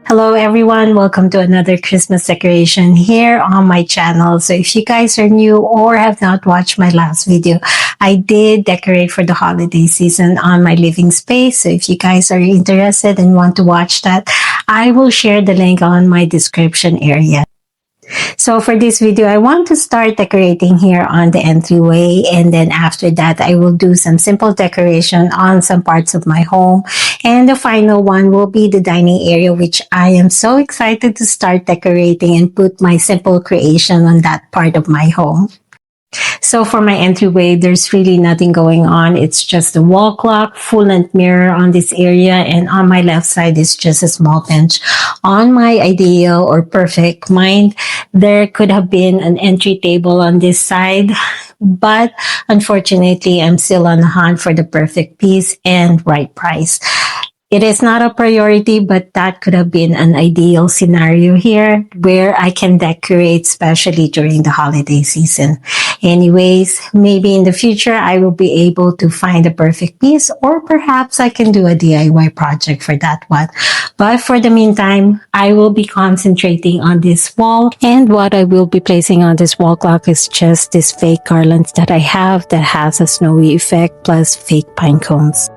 Hello everyone, welcome to another Christmas decoration here on my channel. So if you guys are new or have not watched my last video, I did decorate for the holiday season on my living space. So if you guys are interested and want to watch that, I will share the link on my description area. So for this video, I want to start decorating here on the entryway, and then after that, I will do some simple decoration on some parts of my home. And the final one will be the dining area, which I am so excited to start decorating and put my simple creation on that part of my home. So for my entryway, there's really nothing going on. It's just a wall clock, full length mirror on this area, and on my left side is just a small bench. On my ideal or perfect mind, there could have been an entry table on this side, but unfortunately, I'm still on the hunt for the perfect piece and right price. It is not a priority, but that could have been an ideal scenario here where I can decorate, especially during the holiday season. Anyways, maybe in the future, I will be able to find a perfect piece, or perhaps I can do a DIY project for that one. But for the meantime, I will be concentrating on this wall, and what I will be placing on this wall clock is just this fake garlands that I have that has a snowy effect plus fake pine cones.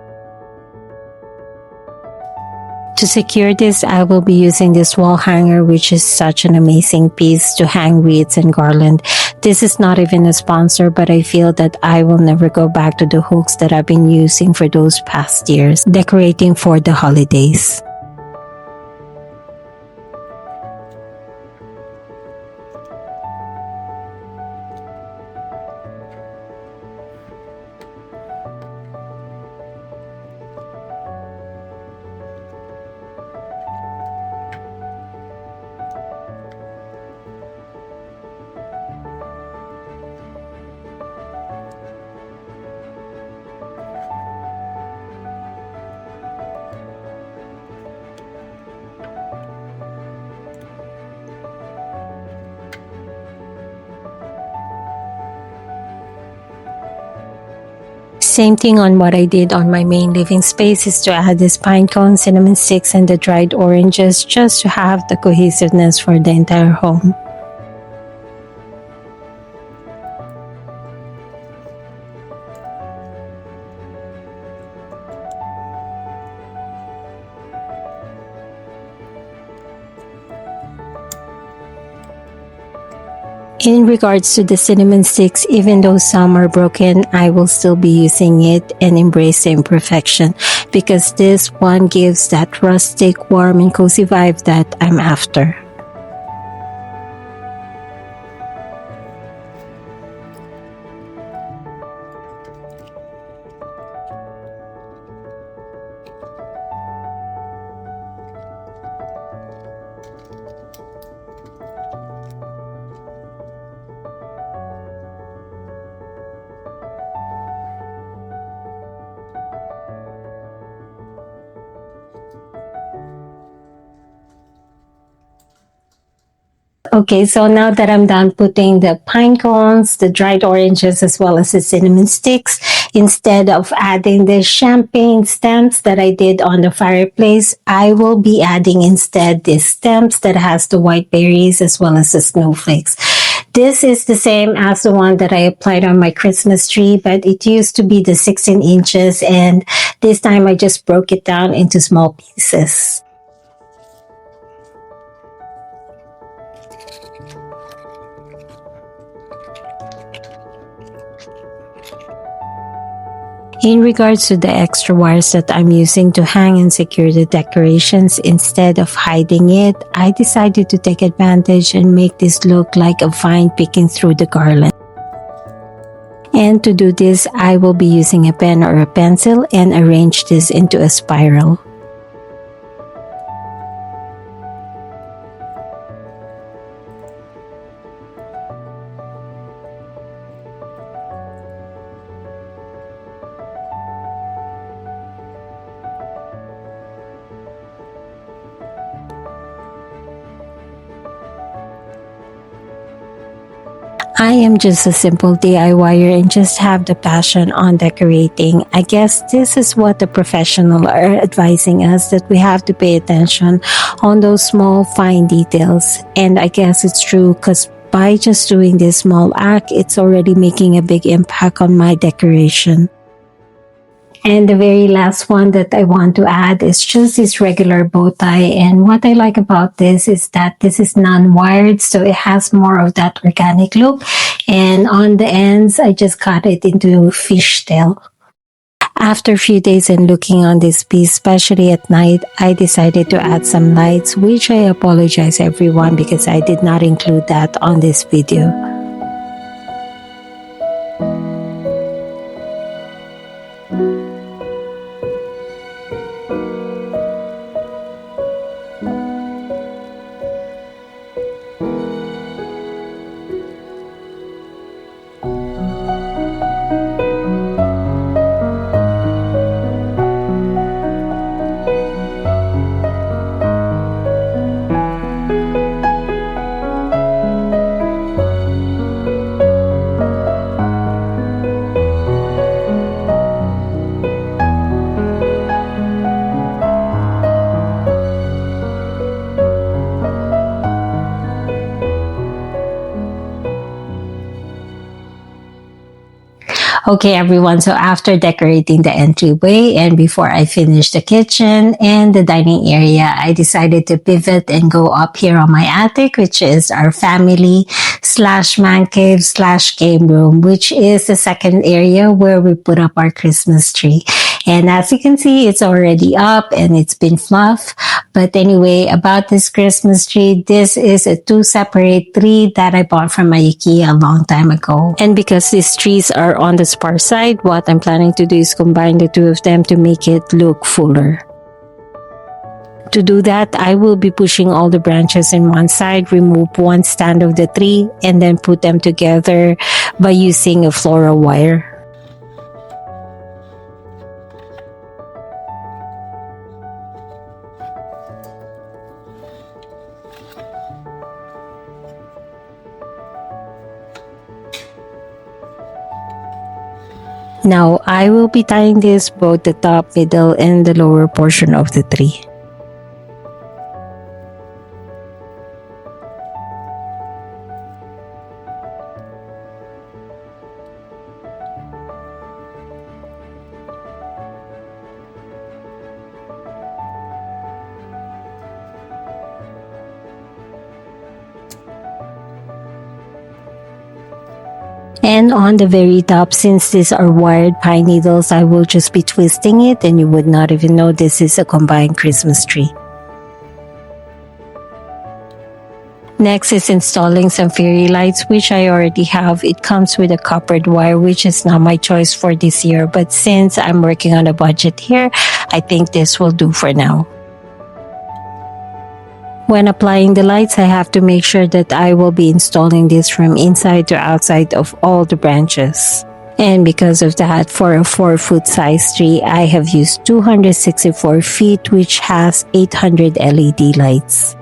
To secure this, I will be using this wall hanger, which is such an amazing piece to hang wreaths and garland. This is not even a sponsor, but I feel that I will never go back to the hooks that I've been using for those past years, decorating for the holidays. Same thing on what I did on my main living space is to add this pine cone, cinnamon sticks, and the dried oranges just to have the cohesiveness for the entire home. In regards to the cinnamon sticks, even though some are broken, I will still be using it and embrace the imperfection because this one gives that rustic, warm, and cozy vibe that I'm after. Okay, so now that I'm done putting the pine cones, the dried oranges, as well as the cinnamon sticks, instead of adding the champagne stems that I did on the fireplace, I will be adding instead the stems that has the white berries as well as the snowflakes. This is the same as the one that I applied on my Christmas tree, but it used to be the 16 inches, and this time I just broke it down into small pieces. In regards to the extra wires that I'm using to hang and secure the decorations, instead of hiding it, I decided to take advantage and make this look like a vine peeking through the garland. And to do this, I will be using a pen or a pencil and arrange this into a spiral. I am just a simple DIYer and just have the passion on decorating. I guess this is what the professional are advising us, that we have to pay attention on those small fine details. And I guess it's true because by just doing this small act, it's already making a big impact on my decoration. And the very last one that I want to add is just this regular bow tie. And what I like about this is that this is non-wired, so it has more of that organic look. And on the ends, I just cut it into fishtail. After a few days and looking on this piece, especially at night, I decided to add some lights, which I apologize everyone because I did not include that on this video. Okay, everyone. So after decorating the entryway and before I finished the kitchen and the dining area, I decided to pivot and go up here on my attic, which is our family / man cave / game room, which is the second area where we put up our Christmas tree. And as you can see, it's already up and it's been fluff. But anyway, about this Christmas tree, this is a 2 separate tree that I bought from my IKEA a long time ago. And because these trees are on the sparse side, what I'm planning to do is combine the two of them to make it look fuller. To do that, I will be pushing all the branches in one side, remove one stand of the tree, and then put them together by using a floral wire. Now, I will be tying this both the top, middle, and the lower portion of the tree. And on the very top, since these are wired pine needles, I will just be twisting it and you would not even know this is a combined Christmas tree. Next is installing some fairy lights, which I already have. It comes with a coppered wire, which is not my choice for this year. But since I'm working on a budget here, I think this will do for now. When applying the lights, I have to make sure that I will be installing this from inside to outside of all the branches. And because of that, for a 4-foot size tree, I have used 264 feet, which has 800 LED lights.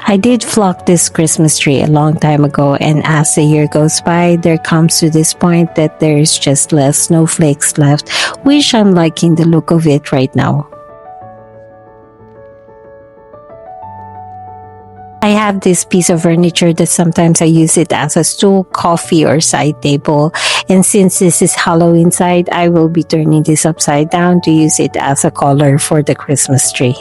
I did flock this Christmas tree a long time ago, and as the year goes by, there comes to this point that there is just less snowflakes left, which I'm liking the look of it right now. I have this piece of furniture that sometimes I use it as a stool, coffee, or side table. And since this is Halloween side, I will be turning this upside down to use it as a collar for the Christmas tree.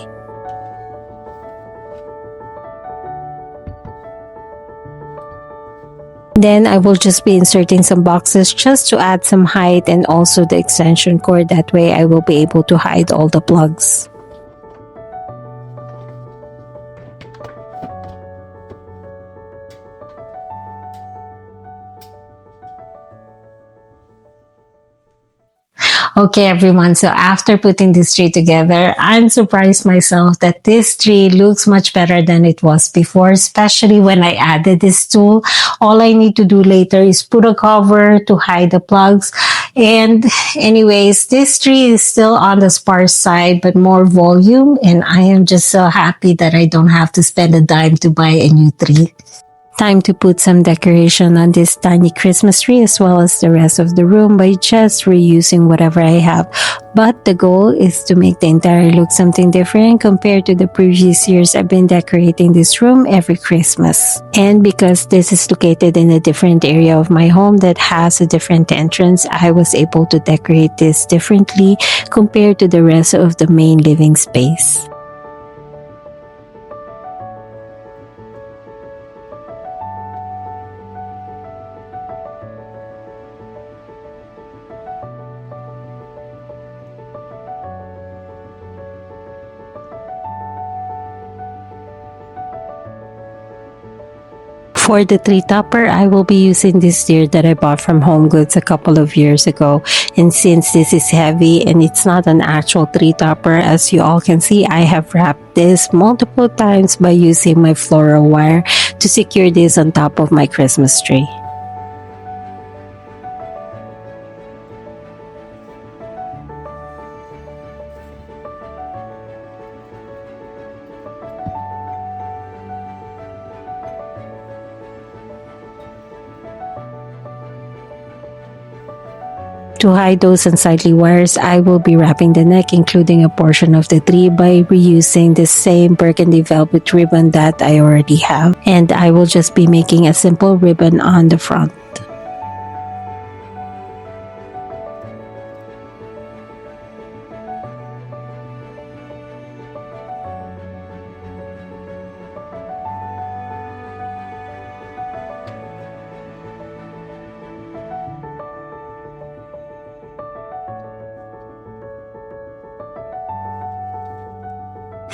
Then I will just be inserting some boxes just to add some height and also the extension cord. That way I will be able to hide all the plugs. Okay, everyone, so after putting this tree together, I'm surprised myself that this tree looks much better than it was before, especially when I added this tool. All I need to do later is put a cover to hide the plugs. And anyways, this tree is still on the sparse side, but more volume. And I am just so happy that I don't have to spend a dime to buy a new tree. Time to put some decoration on this tiny Christmas tree as well as the rest of the room by just reusing whatever I have. But the goal is to make the entire look something different compared to the previous years. I've been decorating this room every Christmas. And because this is located in a different area of my home that has a different entrance, I was able to decorate this differently compared to the rest of the main living space. For the tree topper, I will be using this deer that I bought from Home Goods a couple of years ago. And since this is heavy and it's not an actual tree topper, as you all can see, I have wrapped this multiple times by using my floral wire to secure this on top of my Christmas tree. To hide those unsightly wires, I will be wrapping the neck, including a portion of the tree, by reusing the same burgundy velvet ribbon that I already have. And I will just be making a simple ribbon on the front.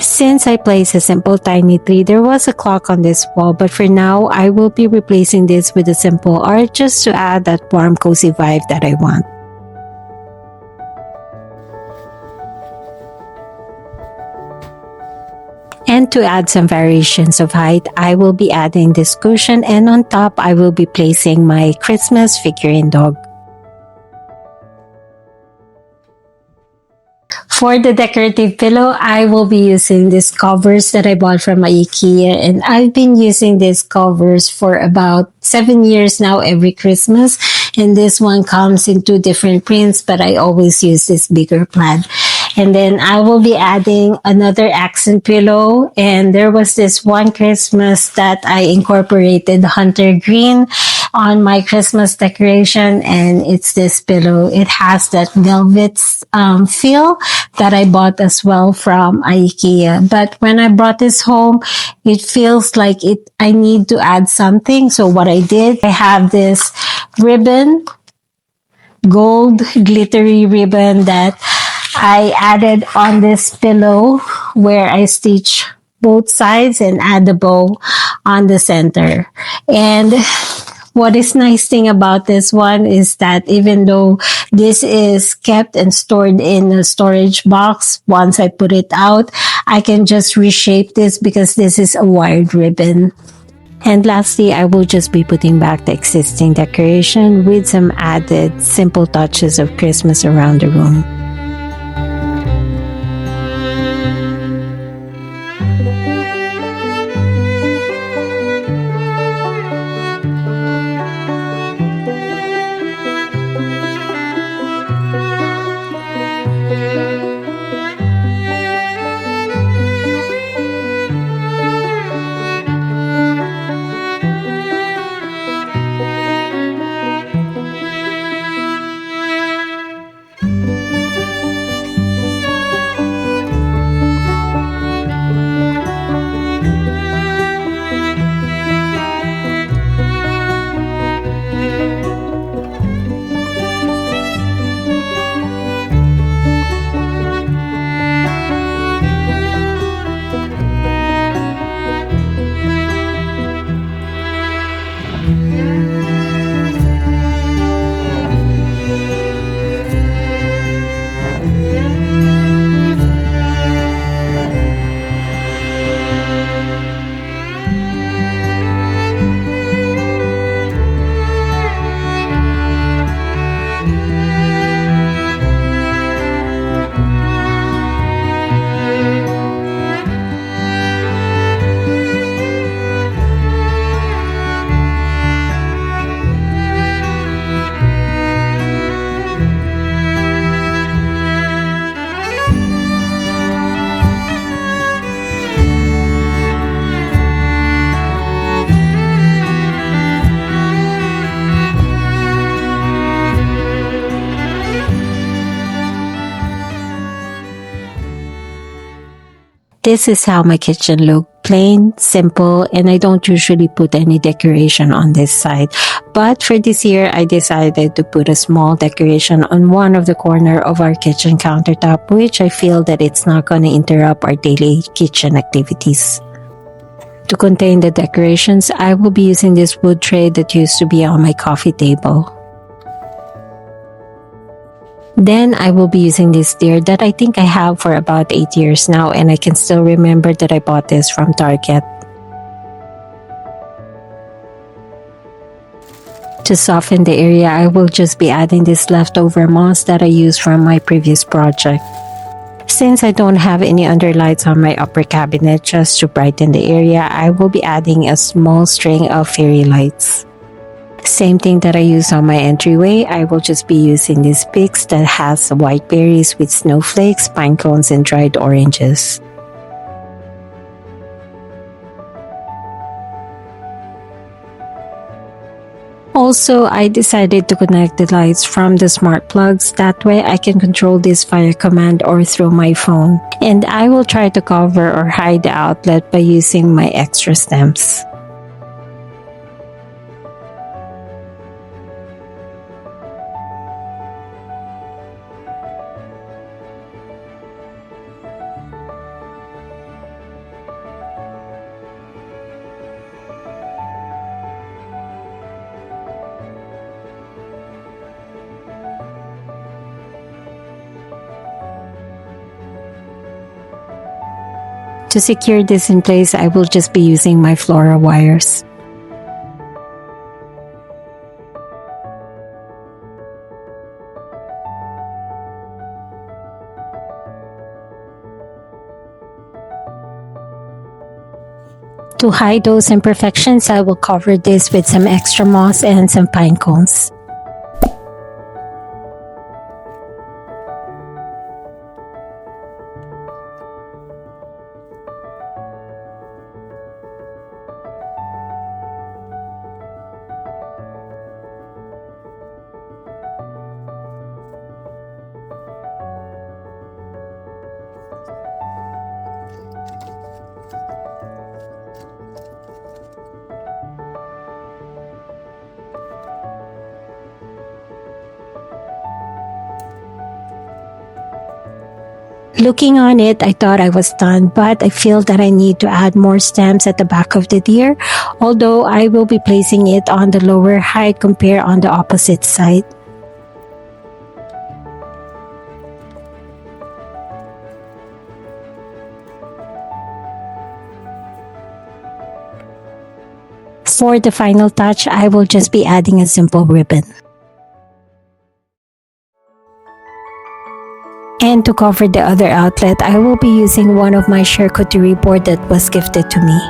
Since I placed a simple tiny tree, there was a clock on this wall, but for now, I will be replacing this with a simple art just to add that warm, cozy vibe that I want. And to add some variations of height, I will be adding this cushion, and on top, I will be placing my Christmas figurine dog. For the decorative pillow, I will be using these covers that I bought from IKEA, and I've been using these covers for about 7 years now every Christmas. And this one comes in 2 different prints, but I always use this bigger plaid. And then I will be adding another accent pillow, and there was this one Christmas that I incorporated hunter green on my Christmas decoration, and it's this pillow. It has that velvet feel that I bought as well from IKEA. But when I brought this home, it feels like I need to add something. So what I did, I have this ribbon, gold glittery ribbon that I added on this pillow where I stitch both sides and add the bow on the center. And what is nice thing about this one is that even though this is kept and stored in a storage box, once I put it out, I can just reshape this because this is a wired ribbon. And lastly, I will just be putting back the existing decoration with some added simple touches of Christmas around the room. This is how my kitchen looked. Plain, simple, and I don't usually put any decoration on this side. But for this year, I decided to put a small decoration on one of the corner of our kitchen countertop, which I feel that it's not going to interrupt our daily kitchen activities. To contain the decorations, I will be using this wood tray that used to be on my coffee table. Then I will be using this deer that I think I have for about 8 years now, and I can still remember that I bought this from Target. To soften the area, I will just be adding this leftover moss that I used from my previous project. Since I don't have any underlights on my upper cabinet just to brighten the area, I will be adding a small string of fairy lights. Same thing that I use on my entryway, I will just be using this picks that has white berries with snowflakes, pine cones, and dried oranges. Also, I decided to connect the lights from the smart plugs. That way I can control this via command or through my phone. And I will try to cover or hide the outlet by using my extra stems. To secure this in place, I will just be using my Flora wires. To hide those imperfections, I will cover this with some extra moss and some pine cones. Looking on it, I thought I was done, but I feel that I need to add more stems at the back of the deer, although I will be placing it on the lower height compared on the opposite side. For the final touch, I will just be adding a simple ribbon. And to cover the other outlet, I will be using one of my charcuterie board that was gifted to me.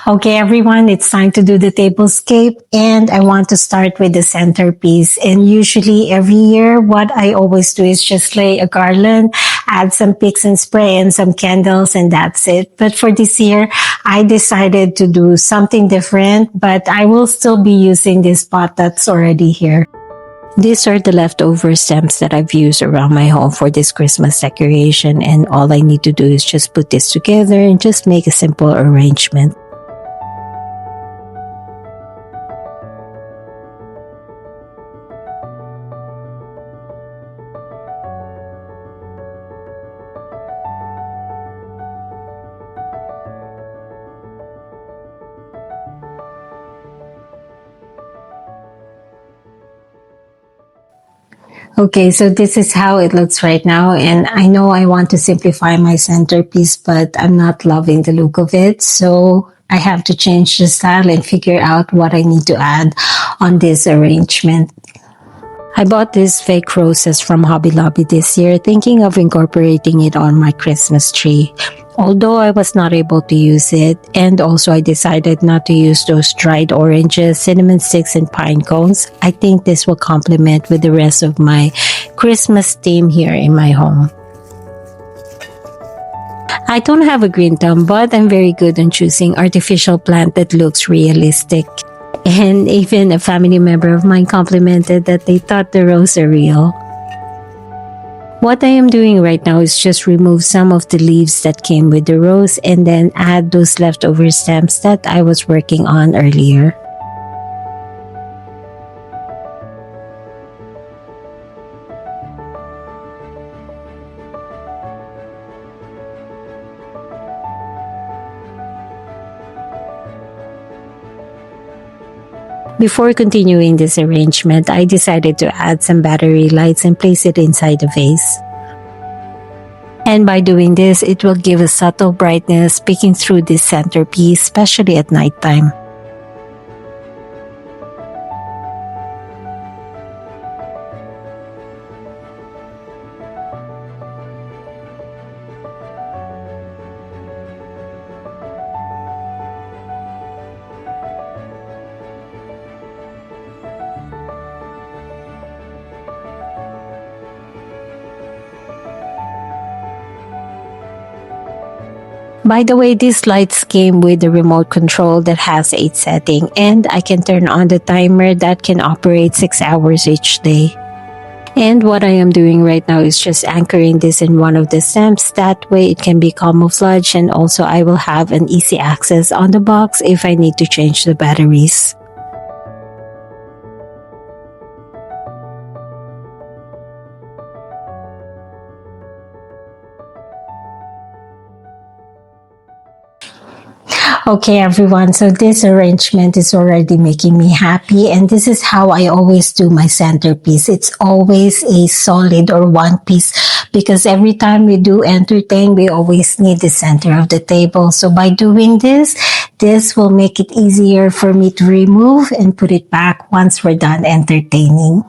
Okay, everyone, it's time to do the tablescape, and I want to start with the centerpiece. And usually every year, what I always do is just lay a garland, add some picks and spray and some candles, and that's it. But for this year, I decided to do something different, but I will still be using this pot that's already here. These are the leftover stems that I've used around my home for this Christmas decoration, and all I need to do is just put this together and just make a simple arrangement. Okay, so this is how it looks right now. And I know I want to simplify my centerpiece, but I'm not loving the look of it. So I have to change the style and figure out what I need to add on this arrangement. I bought these fake roses from Hobby Lobby this year, thinking of incorporating it on my Christmas tree. Although I was not able to use it, and also I decided not to use those dried oranges, cinnamon sticks, and pine cones, I think this will complement with the rest of my Christmas theme here in my home. I don't have a green thumb, but I'm very good on choosing artificial plant that looks realistic. And even a family member of mine complimented that they thought the roses are real. What I am doing right now is just remove some of the leaves that came with the rose and then add those leftover stems that I was working on earlier. Before continuing this arrangement, I decided to add some battery lights and place it inside the vase. And by doing this, it will give a subtle brightness peeking through this centerpiece, especially at nighttime. By the way, these lights came with a remote control that has 8 settings, and I can turn on the timer that can operate 6 hours each day. And what I am doing right now is just anchoring this in one of the stems. That way it can be camouflaged, and also I will have an easy access on the box if I need to change the batteries. Okay, everyone, so this arrangement is already making me happy, and this is how I always do my centerpiece. It's always a solid or one piece because every time we do entertain, we always need the center of the table. So by doing this will make it easier for me to remove and put it back once we're done entertaining.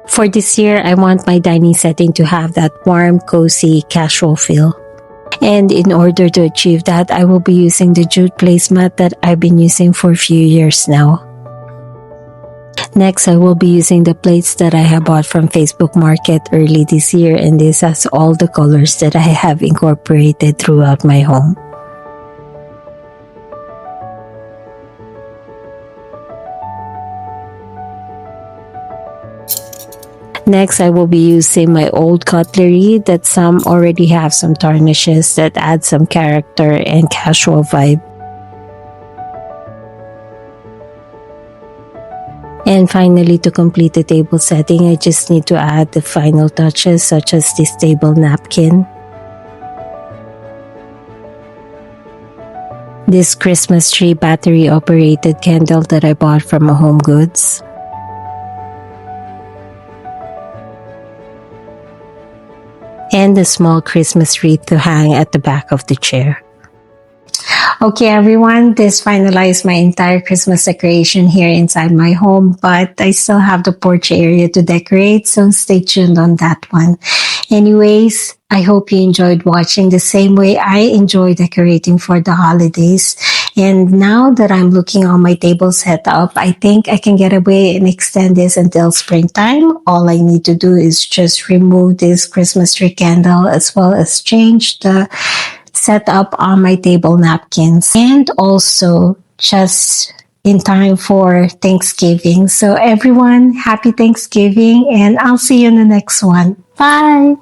For this year, I want my dining setting to have that warm, cozy, casual feel. And in order to achieve that, I will be using the jute placemat that I've been using for a few years now. Next, I will be using the plates that I have bought from Facebook Market early this year, and this has all the colors that I have incorporated throughout my home. Next, I will be using my old cutlery that some already have some tarnishes that add some character and casual vibe. And finally, to complete the table setting, I just need to add the final touches such as this table napkin, this Christmas tree battery operated candle that I bought from a Home Goods, and a small Christmas wreath to hang at the back of the chair. Okay, everyone, this finalized my entire Christmas decoration here inside my home, but I still have the porch area to decorate, so stay tuned on that one. Anyways, I hope you enjoyed watching the same way I enjoy decorating for the holidays. And now that I'm looking on my table setup, I think I can get away and extend this until springtime. All I need to do is just remove this Christmas tree candle as well as change the setup on my table napkins, and also just in time for Thanksgiving. So everyone, happy Thanksgiving, and I'll see you in the next one. Bye!